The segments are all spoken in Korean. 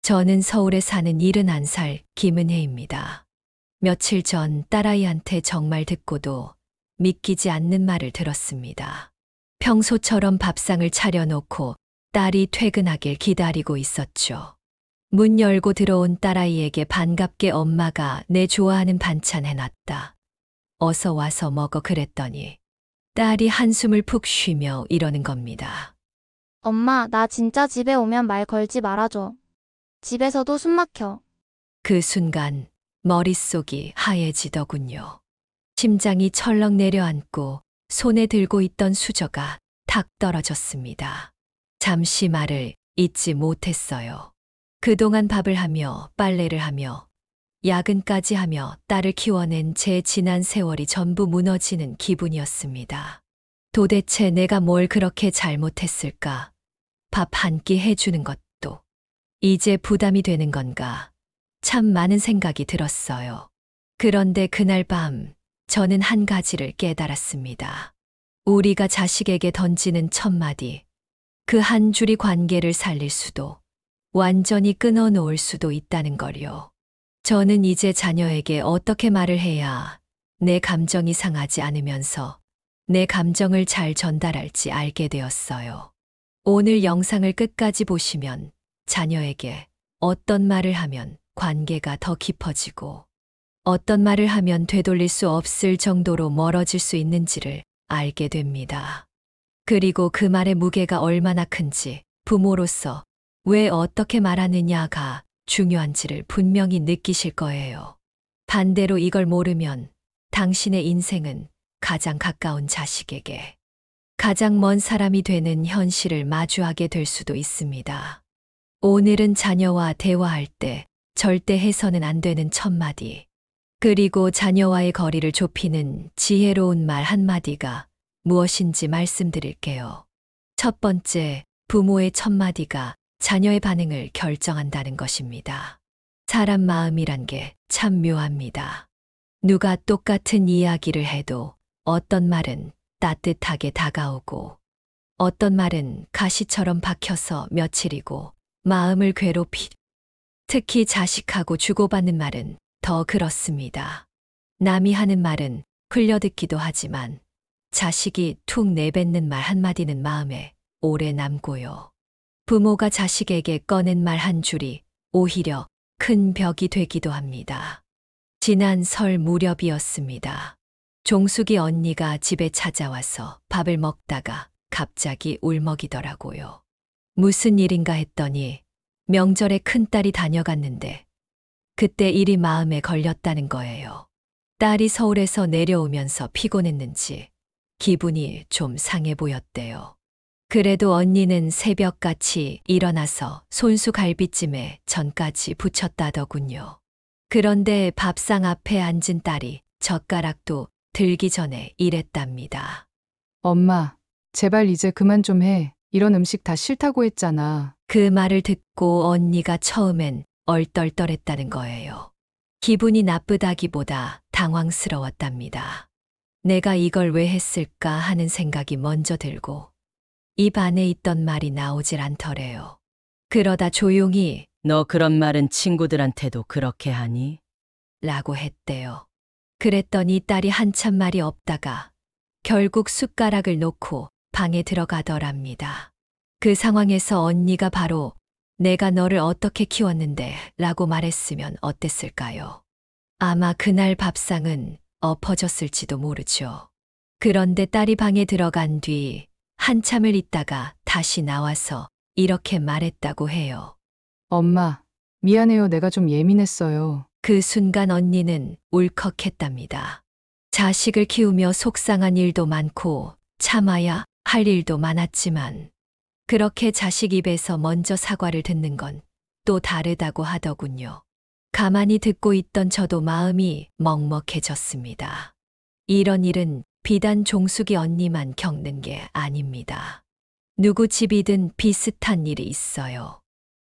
저는 서울에 사는 71살 김은혜입니다. 며칠 전 딸아이한테 정말 듣고도 믿기지 않는 말을 들었습니다. 평소처럼 밥상을 차려놓고 딸이 퇴근하길 기다리고 있었죠. 문 열고 들어온 딸아이에게 반갑게 엄마가 내 좋아하는 반찬 해놨다. 어서 와서 먹어 그랬더니 딸이 한숨을 푹 쉬며 이러는 겁니다. 엄마, 나 진짜 집에 오면 말 걸지 말아줘. 집에서도 숨 막혀. 그 순간 머릿속이 하얘지더군요. 심장이 철렁 내려앉고 손에 들고 있던 수저가 탁 떨어졌습니다. 잠시 말을 잇지 못했어요. 그동안 밥을 하며 빨래를 하며 야근까지 하며 딸을 키워낸 제 지난 세월이 전부 무너지는 기분이었습니다. 도대체 내가 뭘 그렇게 잘못했을까? 밥 한 끼 해주는 것도 이제 부담이 되는 건가? 참 많은 생각이 들었어요. 그런데 그날 밤 저는 한 가지를 깨달았습니다. 우리가 자식에게 던지는 첫마디, 그 한 줄이 관계를 살릴 수도 완전히 끊어놓을 수도 있다는 걸요. 저는 이제 자녀에게 어떻게 말을 해야 내 감정이 상하지 않으면서 내 감정을 잘 전달할지 알게 되었어요. 오늘 영상을 끝까지 보시면 자녀에게 어떤 말을 하면 관계가 더 깊어지고 어떤 말을 하면 되돌릴 수 없을 정도로 멀어질 수 있는지를 알게 됩니다. 그리고 그 말의 무게가 얼마나 큰지 부모로서 왜 어떻게 말하느냐가 중요한지를 분명히 느끼실 거예요. 반대로 이걸 모르면 당신의 인생은 가장 가까운 자식에게 가장 먼 사람이 되는 현실을 마주하게 될 수도 있습니다. 오늘은 자녀와 대화할 때 절대 해서는 안 되는 첫마디, 그리고 자녀와의 거리를 좁히는 지혜로운 말 한마디가 무엇인지 말씀드릴게요. 첫 번째, 부모의 첫마디가 자녀의 반응을 결정한다는 것입니다. 사람 마음이란 게 참 묘합니다. 누가 똑같은 이야기를 해도 어떤 말은 따뜻하게 다가오고 어떤 말은 가시처럼 박혀서 며칠이고 마음을 괴롭히, 특히 자식하고 주고받는 말은 더 그렇습니다. 남이 하는 말은 흘려듣기도 하지만 자식이 툭 내뱉는 말 한마디는 마음에 오래 남고요. 부모가 자식에게 꺼낸 말 한 줄이 오히려 큰 벽이 되기도 합니다. 지난 설 무렵이었습니다. 종숙이 언니가 집에 찾아와서 밥을 먹다가 갑자기 울먹이더라고요. 무슨 일인가 했더니 명절에 큰딸이 다녀갔는데 그때 일이 마음에 걸렸다는 거예요. 딸이 서울에서 내려오면서 피곤했는지 기분이 좀 상해 보였대요. 그래도 언니는 새벽같이 일어나서 손수 갈비찜에 전까지 부쳤다더군요. 그런데 밥상 앞에 앉은 딸이 젓가락도 들기 전에 이랬답니다. 엄마, 제발 이제 그만 좀 해. 이런 음식 다 싫다고 했잖아. 그 말을 듣고 언니가 처음엔 얼떨떨했다는 거예요. 기분이 나쁘다기보다 당황스러웠답니다. 내가 이걸 왜 했을까 하는 생각이 먼저 들고 입 안에 있던 말이 나오질 않더래요. 그러다 조용히 너 그런 말은 친구들한테도 그렇게 하니? 라고 했대요. 그랬더니 딸이 한참 말이 없다가 결국 숟가락을 놓고 방에 들어가더랍니다. 그 상황에서 언니가 바로 내가 너를 어떻게 키웠는데 라고 말했으면 어땠을까요? 아마 그날 밥상은 엎어졌을지도 모르죠. 그런데 딸이 방에 들어간 뒤 한참을 있다가 다시 나와서 이렇게 말했다고 해요. 엄마, 미안해요. 내가 좀 예민했어요. 그 순간 언니는 울컥했답니다. 자식을 키우며 속상한 일도 많고 참아야 할 일도 많았지만 그렇게 자식 입에서 먼저 사과를 듣는 건 또 다르다고 하더군요. 가만히 듣고 있던 저도 마음이 먹먹해졌습니다. 이런 일은 비단 종숙이 언니만 겪는 게 아닙니다. 누구 집이든 비슷한 일이 있어요.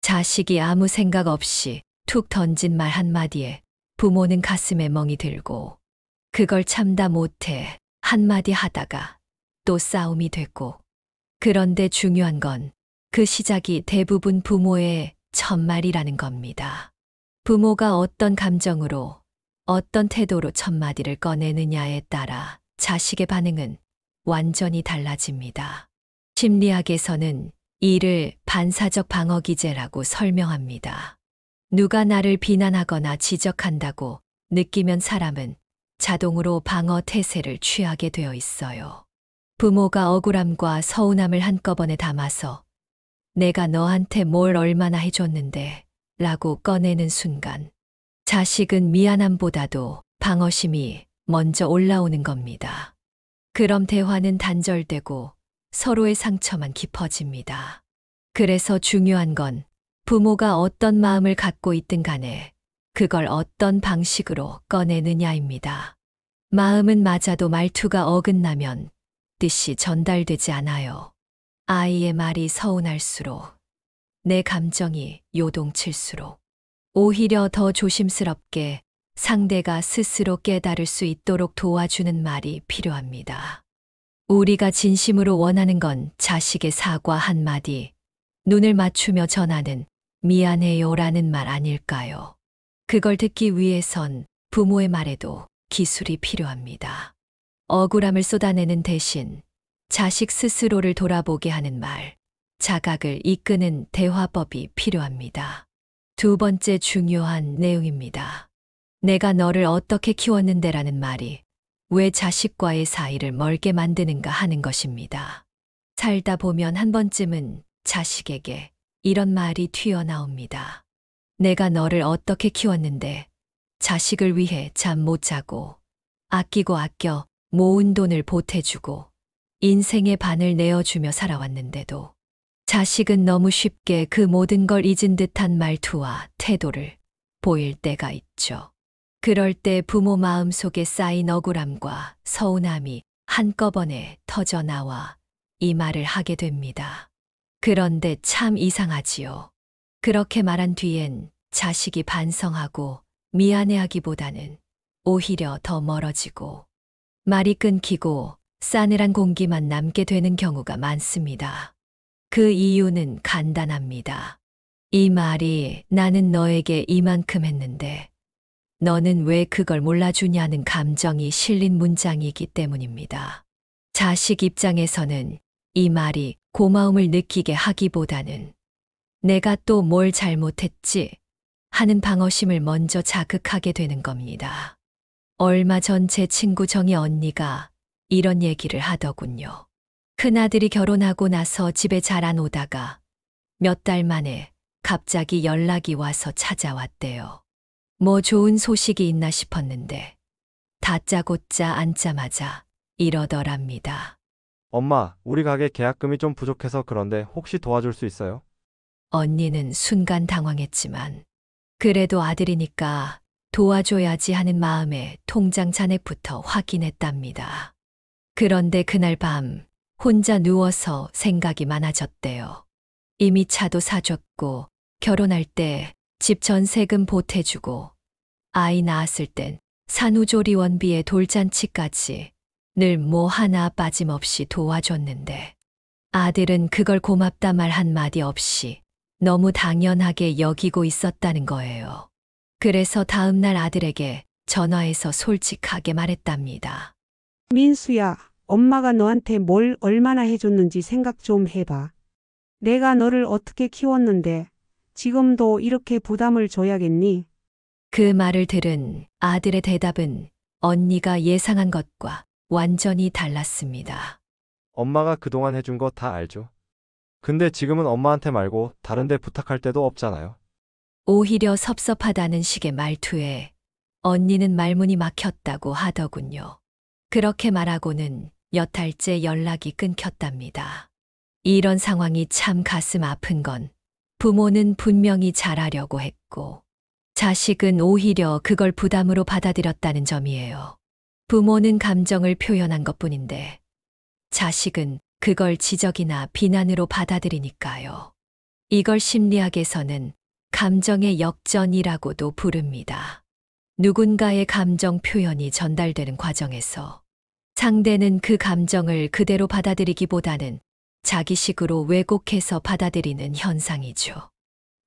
자식이 아무 생각 없이 툭 던진 말 한마디에 부모는 가슴에 멍이 들고 그걸 참다 못해 한마디 하다가 또 싸움이 됐고, 그런데 중요한 건 그 시작이 대부분 부모의 첫말이라는 겁니다. 부모가 어떤 감정으로, 어떤 태도로 첫마디를 꺼내느냐에 따라 자식의 반응은 완전히 달라집니다. 심리학에서는 이를 반사적 방어 기제라고 설명합니다. 누가 나를 비난하거나 지적한다고 느끼면 사람은 자동으로 방어 태세를 취하게 되어 있어요. 부모가 억울함과 서운함을 한꺼번에 담아서 내가 너한테 뭘 얼마나 해줬는데 라고 꺼내는 순간 자식은 미안함보다도 방어심이 먼저 올라오는 겁니다. 그럼 대화는 단절되고 서로의 상처만 깊어집니다. 그래서 중요한 건 부모가 어떤 마음을 갖고 있든 간에 그걸 어떤 방식으로 꺼내느냐입니다. 마음은 맞아도 말투가 어긋나면 뜻이 전달되지 않아요. 아이의 말이 서운할수록, 내 감정이 요동칠수록, 오히려 더 조심스럽게 상대가 스스로 깨달을 수 있도록 도와주는 말이 필요합니다. 우리가 진심으로 원하는 건 자식의 사과 한마디, 눈을 맞추며 전하는 미안해요라는 말 아닐까요? 그걸 듣기 위해선 부모의 말에도 기술이 필요합니다. 억울함을 쏟아내는 대신 자식 스스로를 돌아보게 하는 말, 자각을 이끄는 대화법이 필요합니다. 두 번째 중요한 내용입니다. 내가 너를 어떻게 키웠는데라는 말이 왜 자식과의 사이를 멀게 만드는가 하는 것입니다. 살다 보면 한 번쯤은 자식에게 이런 말이 튀어나옵니다. 내가 너를 어떻게 키웠는데 자식을 위해 잠 못 자고 아끼고 아껴 모은 돈을 보태주고 인생의 반을 내어주며 살아왔는데도 자식은 너무 쉽게 그 모든 걸 잊은 듯한 말투와 태도를 보일 때가 있죠. 그럴 때 부모 마음속에 쌓인 억울함과 서운함이 한꺼번에 터져 나와 이 말을 하게 됩니다. 그런데 참 이상하지요. 그렇게 말한 뒤엔 자식이 반성하고 미안해하기보다는 오히려 더 멀어지고 말이 끊기고 싸늘한 공기만 남게 되는 경우가 많습니다. 그 이유는 간단합니다. 이 말이 나는 너에게 이만큼 했는데 너는 왜 그걸 몰라주냐는 감정이 실린 문장이기 때문입니다. 자식 입장에서는 이 말이 고마움을 느끼게 하기보다는 내가 또 뭘 잘못했지 하는 방어심을 먼저 자극하게 되는 겁니다. 얼마 전 제 친구 정희 언니가 이런 얘기를 하더군요. 큰아들이 결혼하고 나서 집에 잘 안 오다가 몇 달 만에 갑자기 연락이 와서 찾아왔대요. 뭐 좋은 소식이 있나 싶었는데 다짜고짜 앉자마자 이러더랍니다. 엄마, 우리 가게 계약금이 좀 부족해서 그런데 혹시 도와줄 수 있어요? 언니는 순간 당황했지만 그래도 아들이니까 도와줘야지 하는 마음에 통장 잔액부터 확인했답니다. 그런데 그날 밤 혼자 누워서 생각이 많아졌대요. 이미 차도 사줬고 결혼할 때 집 전세금 보태주고 아이 낳았을 땐 산후조리원비에 돌잔치까지 늘 뭐 하나 빠짐없이 도와줬는데 아들은 그걸 고맙다 말 한마디 없이 너무 당연하게 여기고 있었다는 거예요. 그래서 다음날 아들에게 전화해서 솔직하게 말했답니다. 민수야, 엄마가 너한테 뭘 얼마나 해줬는지 생각 좀 해봐. 내가 너를 어떻게 키웠는데 지금도 이렇게 부담을 줘야겠니? 그 말을 들은 아들의 대답은 언니가 예상한 것과 완전히 달랐습니다. 엄마가 그동안 해준 거 다 알죠? 근데 지금은 엄마한테 말고 다른 데 부탁할 데도 없잖아요. 오히려 섭섭하다는 식의 말투에 언니는 말문이 막혔다고 하더군요. 그렇게 말하고는 몇 달째 연락이 끊겼답니다. 이런 상황이 참 가슴 아픈 건 부모는 분명히 잘하려고 했고 자식은 오히려 그걸 부담으로 받아들였다는 점이에요. 부모는 감정을 표현한 것뿐인데 자식은 그걸 지적이나 비난으로 받아들이니까요. 이걸 심리학에서는 감정의 역전이라고도 부릅니다. 누군가의 감정 표현이 전달되는 과정에서 상대는 그 감정을 그대로 받아들이기보다는 자기식으로 왜곡해서 받아들이는 현상이죠.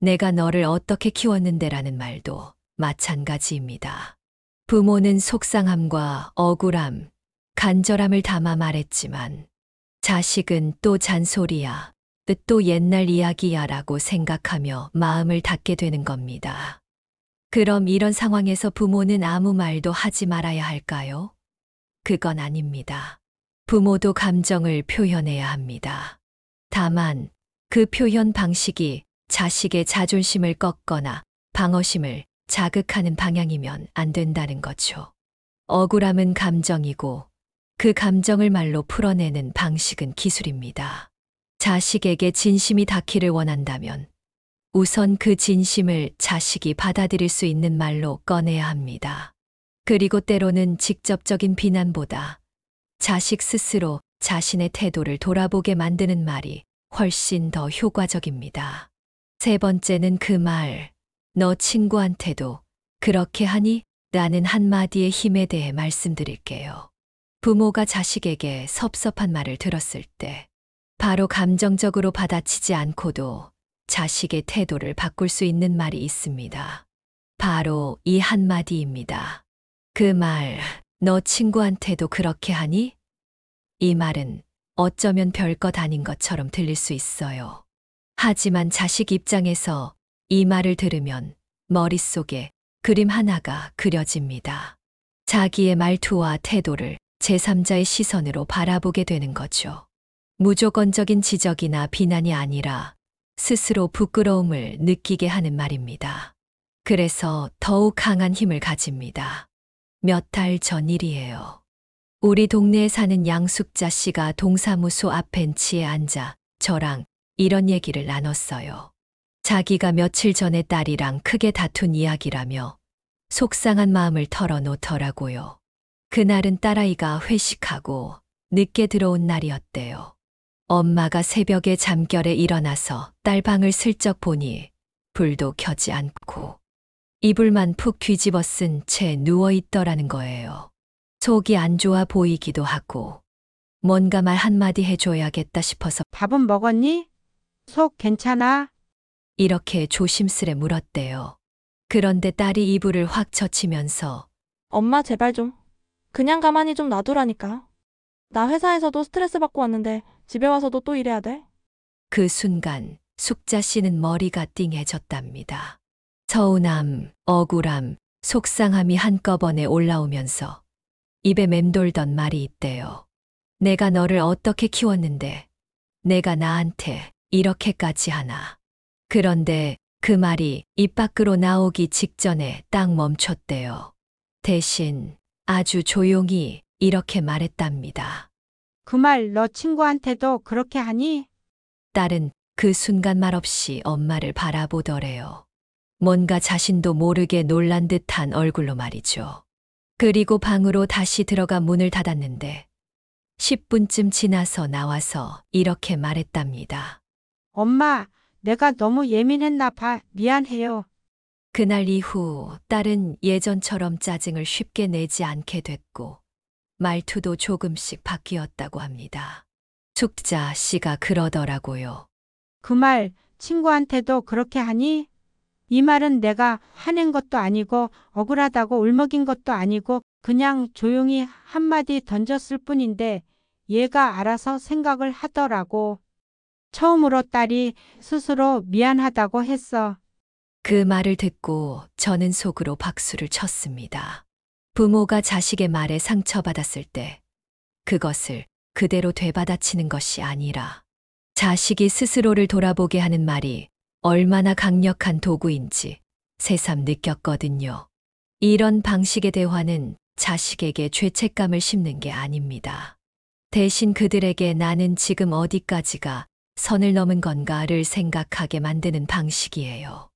내가 너를 어떻게 키웠는데라는 말도 마찬가지입니다. 부모는 속상함과 억울함, 간절함을 담아 말했지만 자식은 또 잔소리야, 또 옛날 이야기야 라고 생각하며 마음을 닫게 되는 겁니다. 그럼 이런 상황에서 부모는 아무 말도 하지 말아야 할까요? 그건 아닙니다. 부모도 감정을 표현해야 합니다. 다만 그 표현 방식이 자식의 자존심을 꺾거나 방어심을 자극하는 방향이면 안 된다는 거죠. 억울함은 감정이고 그 감정을 말로 풀어내는 방식은 기술입니다. 자식에게 진심이 닿기를 원한다면 우선 그 진심을 자식이 받아들일 수 있는 말로 꺼내야 합니다. 그리고 때로는 직접적인 비난보다 자식 스스로 자신의 태도를 돌아보게 만드는 말이 훨씬 더 효과적입니다. 세 번째는 그 말, 너 친구한테도 그렇게 하니? 라는 한마디의 힘에 대해 말씀드릴게요. 부모가 자식에게 섭섭한 말을 들었을 때 바로 감정적으로 받아치지 않고도 자식의 태도를 바꿀 수 있는 말이 있습니다. 바로 이 한마디입니다. 그 말, 너 친구한테도 그렇게 하니? 이 말은 어쩌면 별것 아닌 것처럼 들릴 수 있어요. 하지만 자식 입장에서 이 말을 들으면 머릿속에 그림 하나가 그려집니다. 자기의 말투와 태도를 제3자의 시선으로 바라보게 되는 거죠. 무조건적인 지적이나 비난이 아니라 스스로 부끄러움을 느끼게 하는 말입니다. 그래서 더욱 강한 힘을 가집니다. 몇 달 전 일이에요. 우리 동네에 사는 양숙자 씨가 동사무소 앞 벤치에 앉아 저랑 이런 얘기를 나눴어요. 자기가 며칠 전에 딸이랑 크게 다툰 이야기라며 속상한 마음을 털어놓더라고요. 그날은 딸아이가 회식하고 늦게 들어온 날이었대요. 엄마가 새벽에 잠결에 일어나서 딸 방을 슬쩍 보니 불도 켜지 않고 이불만 푹 뒤집어 쓴 채 누워있더라는 거예요. 속이 안 좋아 보이기도 하고 뭔가 말 한마디 해줘야겠다 싶어서 밥은 먹었니? 속 괜찮아? 이렇게 조심스레 물었대요. 그런데 딸이 이불을 확 젖히면서 엄마 제발 좀. 그냥 가만히 좀 놔두라니까. 나 회사에서도 스트레스 받고 왔는데 집에 와서도 또 이래야 돼? 그 순간 숙자 씨는 머리가 띵해졌답니다. 서운함, 억울함, 속상함이 한꺼번에 올라오면서 입에 맴돌던 말이 있대요. 내가 너를 어떻게 키웠는데 내가 나한테 이렇게까지 하나. 그런데 그 말이 입 밖으로 나오기 직전에 딱 멈췄대요. 대신 아주 조용히 이렇게 말했답니다. 그 말 너 친구한테도 그렇게 하니? 딸은 그 순간 말없이 엄마를 바라보더래요. 뭔가 자신도 모르게 놀란 듯한 얼굴로 말이죠. 그리고 방으로 다시 들어가 문을 닫았는데 10분쯤 지나서 나와서 이렇게 말했답니다. 엄마, 내가 너무 예민했나 봐. 미안해요. 그날 이후 딸은 예전처럼 짜증을 쉽게 내지 않게 됐고 말투도 조금씩 바뀌었다고 합니다. 숙자 씨가 그러더라고요. 그 말 친구한테도 그렇게 하니? 이 말은 내가 화낸 것도 아니고 억울하다고 울먹인 것도 아니고 그냥 조용히 한마디 던졌을 뿐인데 얘가 알아서 생각을 하더라고. 처음으로 딸이 스스로 미안하다고 했어. 그 말을 듣고 저는 속으로 박수를 쳤습니다. 부모가 자식의 말에 상처받았을 때 그것을 그대로 되받아치는 것이 아니라 자식이 스스로를 돌아보게 하는 말이 얼마나 강력한 도구인지 새삼 느꼈거든요. 이런 방식의 대화는 자식에게 죄책감을 심는 게 아닙니다. 대신 그들에게 나는 지금 어디까지가 선을 넘은 건가를 생각하게 만드는 방식이에요.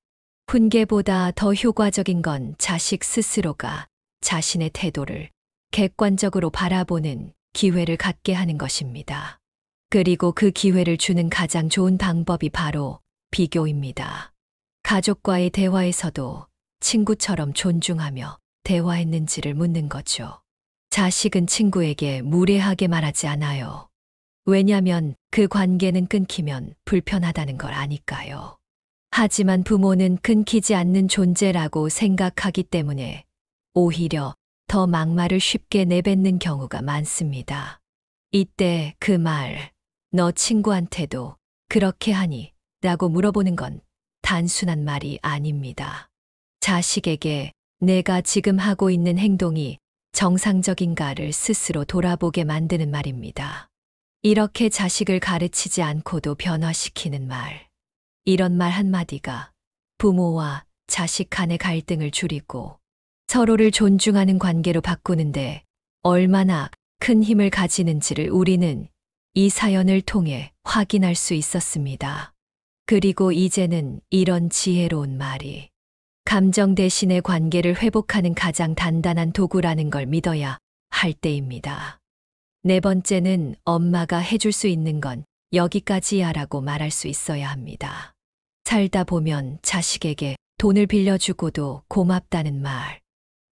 훈계보다 더 효과적인 건 자식 스스로가 자신의 태도를 객관적으로 바라보는 기회를 갖게 하는 것입니다. 그리고 그 기회를 주는 가장 좋은 방법이 바로 비교입니다. 가족과의 대화에서도 친구처럼 존중하며 대화했는지를 묻는 거죠. 자식은 친구에게 무례하게 말하지 않아요. 왜냐면 그 관계는 끊기면 불편하다는 걸 아니까요. 하지만 부모는 끊기지 않는 존재라고 생각하기 때문에 오히려 더 막말을 쉽게 내뱉는 경우가 많습니다. 이때 그 말, 너 친구한테도 그렇게 하니? 라고 물어보는 건 단순한 말이 아닙니다. 자식에게 내가 지금 하고 있는 행동이 정상적인가를 스스로 돌아보게 만드는 말입니다. 이렇게 자식을 가르치지 않고도 변화시키는 말. 이런 말 한마디가 부모와 자식 간의 갈등을 줄이고 서로를 존중하는 관계로 바꾸는데 얼마나 큰 힘을 가지는지를 우리는 이 사연을 통해 확인할 수 있었습니다. 그리고 이제는 이런 지혜로운 말이 감정 대신의 관계를 회복하는 가장 단단한 도구라는 걸 믿어야 할 때입니다. 네 번째는 엄마가 해줄 수 있는 건 여기까지야 라고 말할 수 있어야 합니다. 살다 보면 자식에게 돈을 빌려주고도 고맙다는 말.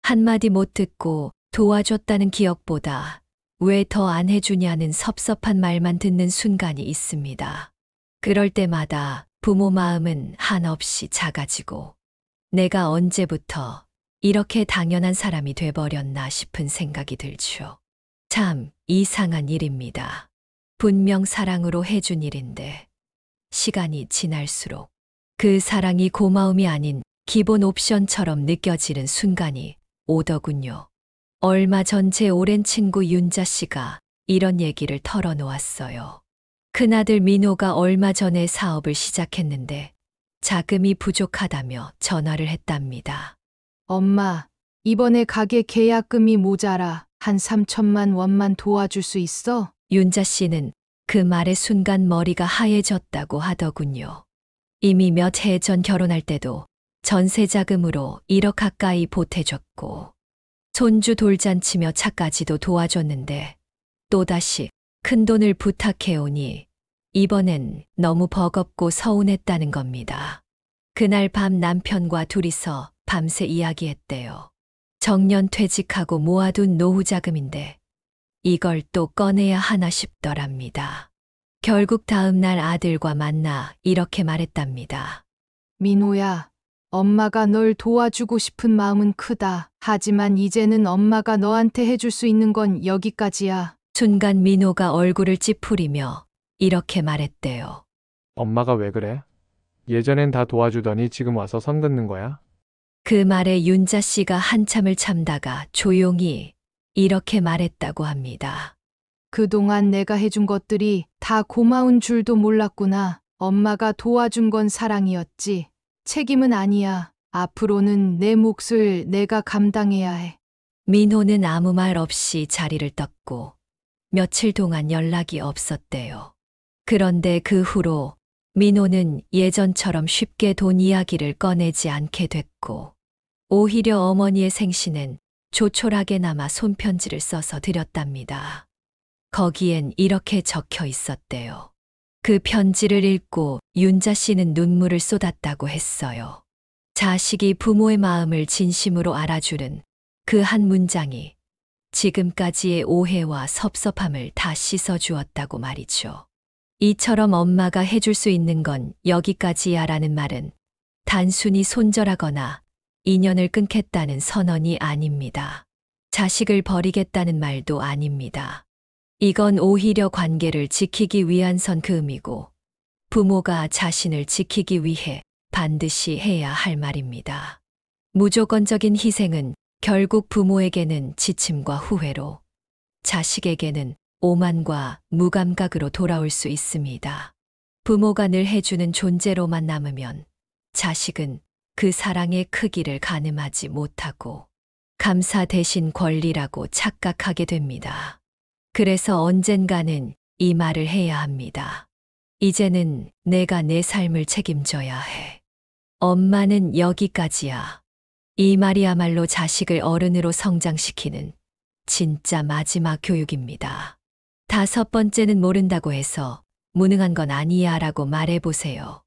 한마디 못 듣고 도와줬다는 기억보다 왜 더 안 해주냐는 섭섭한 말만 듣는 순간이 있습니다. 그럴 때마다 부모 마음은 한없이 작아지고 내가 언제부터 이렇게 당연한 사람이 돼버렸나 싶은 생각이 들죠. 참 이상한 일입니다. 분명 사랑으로 해준 일인데 시간이 지날수록 그 사랑이 고마움이 아닌 기본 옵션처럼 느껴지는 순간이 오더군요. 얼마 전 제 오랜 친구 윤자 씨가 이런 얘기를 털어놓았어요. 큰아들 민호가 얼마 전에 사업을 시작했는데 자금이 부족하다며 전화를 했답니다. 엄마, 이번에 가게 계약금이 모자라. 한 3천만 원만 도와줄 수 있어? 윤자 씨는 그 말에 순간 머리가 하얘졌다고 하더군요. 이미 몇 해 전 결혼할 때도 전세 자금으로 1억 가까이 보태줬고 손주 돌잔치며 차까지도 도와줬는데 또다시 큰돈을 부탁해오니 이번엔 너무 버겁고 서운했다는 겁니다. 그날 밤 남편과 둘이서 밤새 이야기했대요. 정년 퇴직하고 모아둔 노후 자금인데 이걸 또 꺼내야 하나 싶더랍니다. 결국 다음 날 아들과 만나 이렇게 말했답니다. 민호야, 엄마가 널 도와주고 싶은 마음은 크다. 하지만 이제는 엄마가 너한테 해줄 수 있는 건 여기까지야. 순간 민호가 얼굴을 찌푸리며 이렇게 말했대요. 엄마가 왜 그래? 예전엔 다 도와주더니 지금 와서 선 긋는 거야? 그 말에 윤자 씨가 한참을 참다가 조용히 이렇게 말했다고 합니다. 그동안 내가 해준 것들이 다 고마운 줄도 몰랐구나. 엄마가 도와준 건 사랑이었지. 책임은 아니야. 앞으로는 내 몫을 내가 감당해야 해. 민호는 아무 말 없이 자리를 떴고 며칠 동안 연락이 없었대요. 그런데 그 후로 민호는 예전처럼 쉽게 돈 이야기를 꺼내지 않게 됐고 오히려 어머니의 생신엔 조촐하게나마 손편지를 써서 드렸답니다. 거기엔 이렇게 적혀 있었대요. 그 편지를 읽고 윤자 씨는 눈물을 쏟았다고 했어요. 자식이 부모의 마음을 진심으로 알아주는 그 한 문장이 지금까지의 오해와 섭섭함을 다 씻어주었다고 말이죠. 이처럼 엄마가 해줄 수 있는 건 여기까지야 라는 말은 단순히 손절하거나 인연을 끊겠다는 선언이 아닙니다. 자식을 버리겠다는 말도 아닙니다. 이건 오히려 관계를 지키기 위한 선그음이고 부모가 자신을 지키기 위해 반드시 해야 할 말입니다. 무조건적인 희생은 결국 부모에게는 지침과 후회로 자식에게는 오만과 무감각으로 돌아올 수 있습니다. 부모가 늘 해주는 존재로만 남으면 자식은 그 사랑의 크기를 가늠하지 못하고 감사 대신 권리라고 착각하게 됩니다. 그래서 언젠가는 이 말을 해야 합니다. 이제는 내가 내 삶을 책임져야 해. 엄마는 여기까지야. 이 말이야말로 자식을 어른으로 성장시키는 진짜 마지막 교육입니다. 다섯 번째는 모른다고 해서 무능한 건 아니야 라고 말해보세요.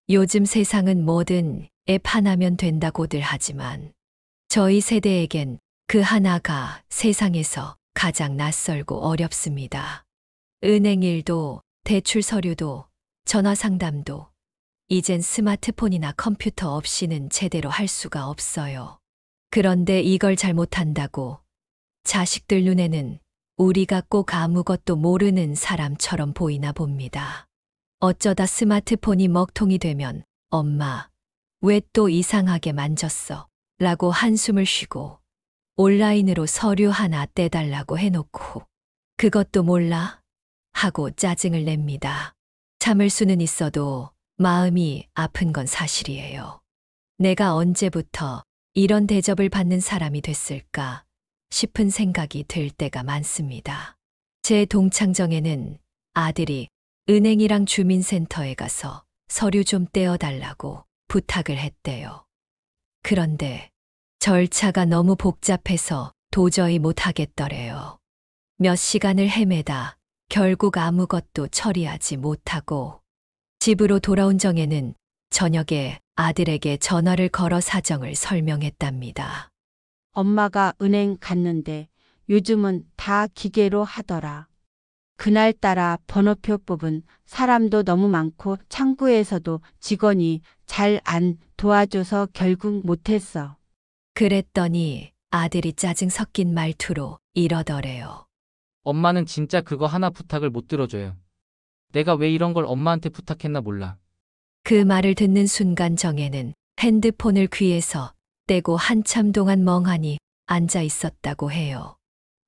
요즘 세상은 뭐든 앱 하나면 된다고들 하지만 저희 세대에겐 그 하나가 세상에서 가장 낯설고 어렵습니다. 은행 일도, 대출 서류도, 전화 상담도, 이젠 스마트폰이나 컴퓨터 없이는 제대로 할 수가 없어요. 그런데 이걸 잘못한다고 자식들 눈에는 우리가 꼭 아무것도 모르는 사람처럼 보이나 봅니다. 어쩌다 스마트폰이 먹통이 되면 엄마, 왜 또 이상하게 만졌어? 라고 한숨을 쉬고 온라인으로 서류 하나 떼달라고 해놓고 그것도 몰라? 하고 짜증을 냅니다. 참을 수는 있어도 마음이 아픈 건 사실이에요. 내가 언제부터 이런 대접을 받는 사람이 됐을까 싶은 생각이 들 때가 많습니다. 제 동창정에는 아들이 은행이랑 주민센터에 가서 서류 좀 떼어달라고 부탁을 했대요. 그런데 절차가 너무 복잡해서 도저히 못하겠더래요. 몇 시간을 헤매다 결국 아무것도 처리하지 못하고 집으로 돌아온 정혜는 저녁에 아들에게 전화를 걸어 사정을 설명했답니다. 엄마가 은행 갔는데 요즘은 다 기계로 하더라. 그날따라 번호표 뽑은 사람도 너무 많고 창구에서도 직원이 잘 안 도와줘서 결국 못했어. 그랬더니 아들이 짜증 섞인 말투로 이러더래요. 엄마는 진짜 그거 하나 부탁을 못 들어줘요. 내가 왜 이런 걸 엄마한테 부탁했나 몰라. 그 말을 듣는 순간 정혜는 핸드폰을 귀에서 떼고 한참 동안 멍하니 앉아 있었다고 해요.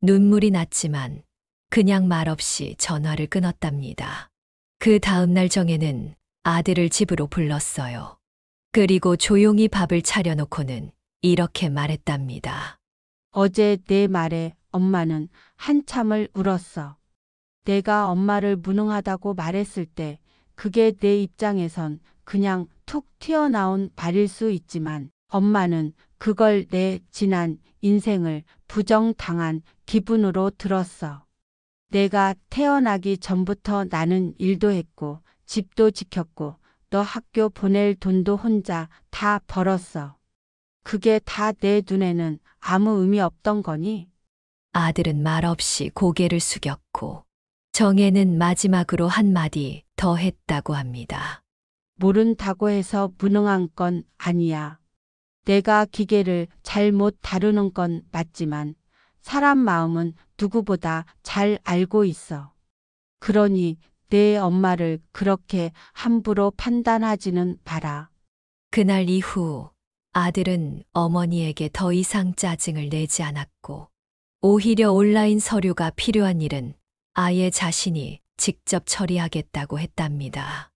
눈물이 났지만 그냥 말없이 전화를 끊었답니다. 그 다음 날 정혜는 아들을 집으로 불렀어요. 그리고 조용히 밥을 차려놓고는 이렇게 말했답니다. 어제 내 말에 엄마는 한참을 울었어. 내가 엄마를 무능하다고 말했을 때 그게 내 입장에선 그냥 툭 튀어나온 말일 수 있지만 엄마는 그걸 내 지난 인생을 부정당한 기분으로 들었어. 내가 태어나기 전부터 나는 일도 했고 집도 지켰고 너 학교 보낼 돈도 혼자 다 벌었어. 그게 다 내 눈에는 아무 의미 없던 거니? 아들은 말없이 고개를 숙였고 정혜는 마지막으로 한마디 더 했다고 합니다. 모른다고 해서 무능한 건 아니야. 내가 기계를 잘못 다루는 건 맞지만 사람 마음은 누구보다 잘 알고 있어. 그러니 내 엄마를 그렇게 함부로 판단하지는 마라. 그날 이후 아들은 어머니에게 더 이상 짜증을 내지 않았고 오히려 온라인 서류가 필요한 일은 아예 자신이 직접 처리하겠다고 했답니다.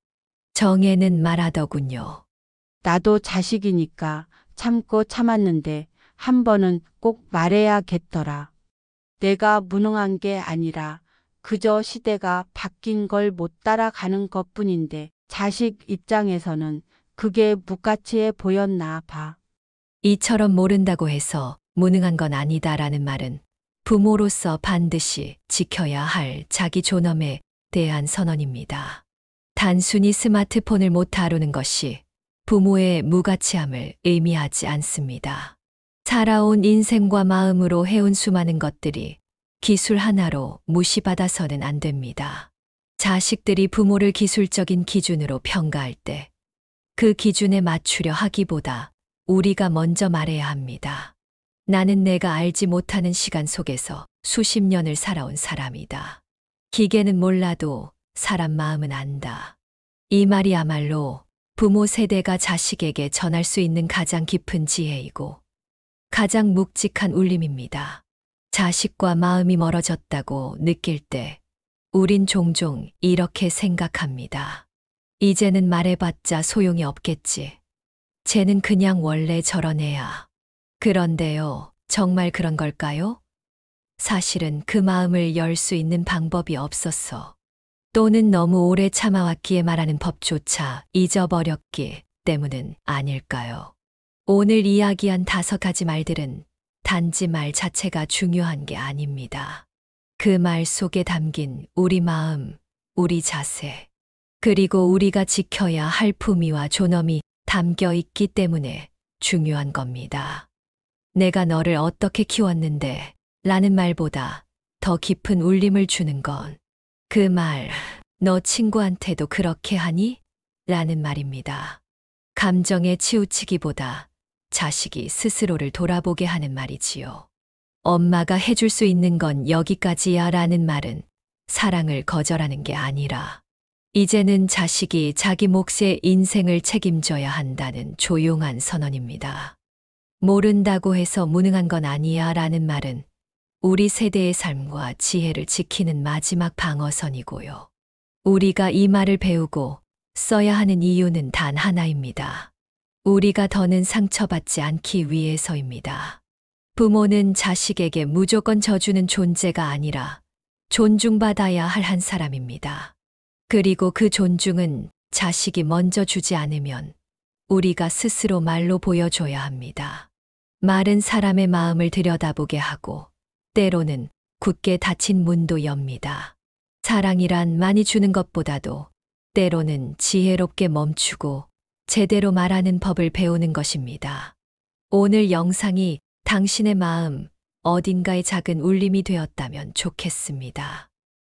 정혜는 말하더군요. 나도 자식이니까 참고 참았는데 한 번은 꼭 말해야겠더라. 내가 무능한 게 아니라 그저 시대가 바뀐 걸 못 따라가는 것뿐인데 자식 입장에서는 그게 무가치해 보였나 봐. 이처럼 모른다고 해서 무능한 건 아니다라는 말은 부모로서 반드시 지켜야 할 자기 존엄에 대한 선언입니다. 단순히 스마트폰을 못 다루는 것이 부모의 무가치함을 의미하지 않습니다. 살아온 인생과 마음으로 해온 수많은 것들이 기술 하나로 무시받아서는 안 됩니다. 자식들이 부모를 기술적인 기준으로 평가할 때 그 기준에 맞추려 하기보다 우리가 먼저 말해야 합니다. 나는 내가 알지 못하는 시간 속에서 수십 년을 살아온 사람이다. 기계는 몰라도 사람 마음은 안다. 이 말이야말로 부모 세대가 자식에게 전할 수 있는 가장 깊은 지혜이고 가장 묵직한 울림입니다. 자식과 마음이 멀어졌다고 느낄 때 우린 종종 이렇게 생각합니다. 이제는 말해봤자 소용이 없겠지. 쟤는 그냥 원래 저런 애야. 그런데요, 정말 그런 걸까요? 사실은 그 마음을 열 수 있는 방법이 없었어. 또는 너무 오래 참아왔기에 말하는 법조차 잊어버렸기 때문은 아닐까요? 오늘 이야기한 5가지 말들은 단지 말 자체가 중요한 게 아닙니다. 그 말 속에 담긴 우리 마음, 우리 자세, 그리고 우리가 지켜야 할 품위와 존엄이 담겨 있기 때문에 중요한 겁니다. 내가 너를 어떻게 키웠는데 라는 말보다 더 깊은 울림을 주는 건 그 말, 너 친구한테도 그렇게 하니? 라는 말입니다. 감정에 치우치기보다 자식이 스스로를 돌아보게 하는 말이지요. 엄마가 해줄 수 있는 건 여기까지야 라는 말은 사랑을 거절하는 게 아니라 이제는 자식이 자기 몫의 인생을 책임져야 한다는 조용한 선언입니다. 모른다고 해서 무능한 건 아니야 라는 말은 우리 세대의 삶과 지혜를 지키는 마지막 방어선이고요. 우리가 이 말을 배우고 써야 하는 이유는 단 하나입니다. 우리가 더는 상처받지 않기 위해서입니다. 부모는 자식에게 무조건 져주는 존재가 아니라 존중받아야 할 한 사람입니다. 그리고 그 존중은 자식이 먼저 주지 않으면 우리가 스스로 말로 보여줘야 합니다. 말은 사람의 마음을 들여다보게 하고 때로는 굳게 닫힌 문도 엽니다. 사랑이란 많이 주는 것보다도 때로는 지혜롭게 멈추고 제대로 말하는 법을 배우는 것입니다. 오늘 영상이 당신의 마음 어딘가에 작은 울림이 되었다면 좋겠습니다.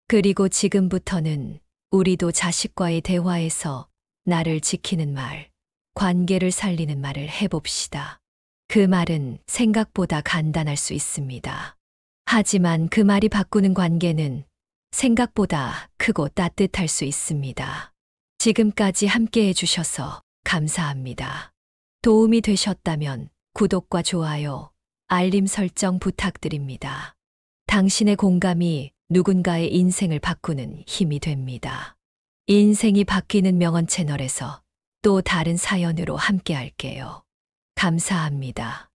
그리고 지금부터는 우리도 자식과의 대화에서 나를 지키는 말, 관계를 살리는 말을 해봅시다. 그 말은 생각보다 간단할 수 있습니다. 하지만 그 말이 바꾸는 관계는 생각보다 크고 따뜻할 수 있습니다. 지금까지 함께 해주셔서 감사합니다. 도움이 되셨다면 구독과 좋아요, 알림 설정 부탁드립니다. 당신의 공감이 누군가의 인생을 바꾸는 힘이 됩니다. 인생이 바뀌는 명언 채널에서 또 다른 사연으로 함께 할게요. 감사합니다.